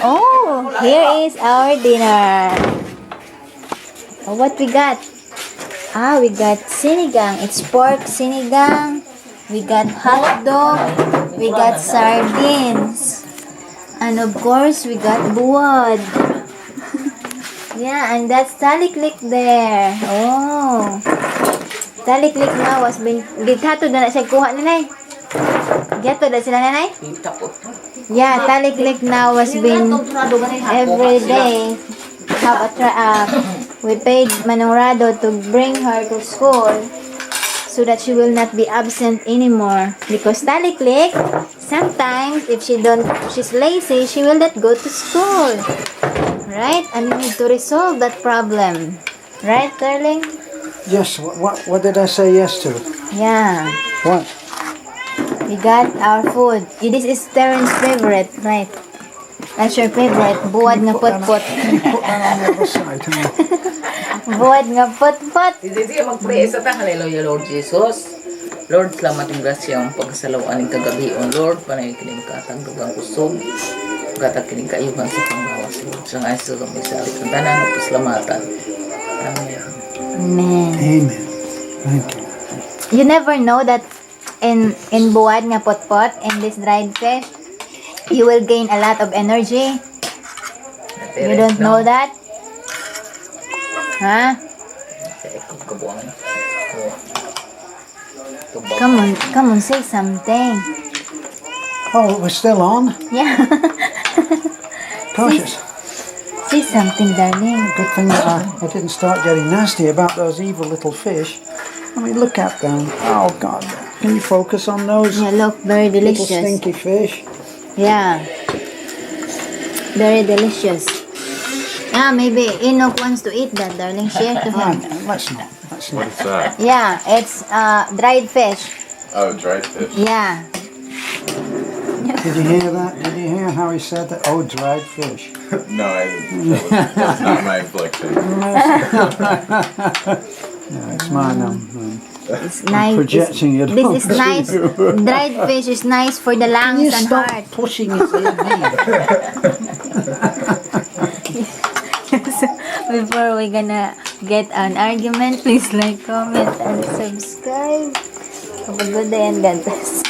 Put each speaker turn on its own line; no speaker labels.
Oh, here is our dinner. Oh, what we got? We got sinigang. It's pork sinigang. We got hot dog. We got sardines. And of course, we got buwad. Yeah, and that's taliklik there. Oh. Taliklik na was been... Githato na siya kuha nanay. Gato na sila nanay? Yeah, taliklik now was been every day. We paid Manong to bring her to school so that she will not be absent anymore. Because taliklik, sometimes if she's lazy, she will not go to school. Right? And we need to resolve that problem. Right, darling?
Yes, what did I say yes to?
Yeah.
What?
We got our food. This is Terrence's favorite, right? That's your favorite. Buwad nga put-put.
Put that on the other side.
Buwad nga put-put.
Hindi mag-pray sa ta. Hallelujah, Lord Jesus. Lord, salamat yung grasya ang pagkasalawan ng kagabion. Lord, panay kining katangdog ang kusog. Gatag kining kaayuhan sa pangbawas. Lord, sa nga isa kami sa alit. Ang tanan ng pasalamatan. Amen.
Amen.
Amen. Thank you.
You never know that in buwad nga put-put, in this dried fish, you will gain a lot of energy. You don't know that? Huh? Come on, say something.
Oh, we're still on?
Yeah.
Cautious.
Say something, darling.
Good thing that I didn't start getting nasty about those evil little fish. I mean, look at them. Oh, God. Can you focus on those
Yeah, look, very
little
delicious.
stinky fish?
Yeah. Very delicious. Maybe Enoch wants to eat that, darling. Share to him.
Let's not. Let's
What
not.
is that?
Yeah, it's dried fish.
Oh, dried fish.
Yeah.
Did you hear that? Did you hear how he said that? Oh, dried fish.
No, that's not my infliction.
No, it's mine.
It's nice.
Projecting it
This is
onto
nice.
you.
Dried fish is nice for the
Can
lungs
you
and
stop
heart.
pushing it in me?
So, before we're gonna get an argument, please like, comment, and subscribe. Have a good day and God bless.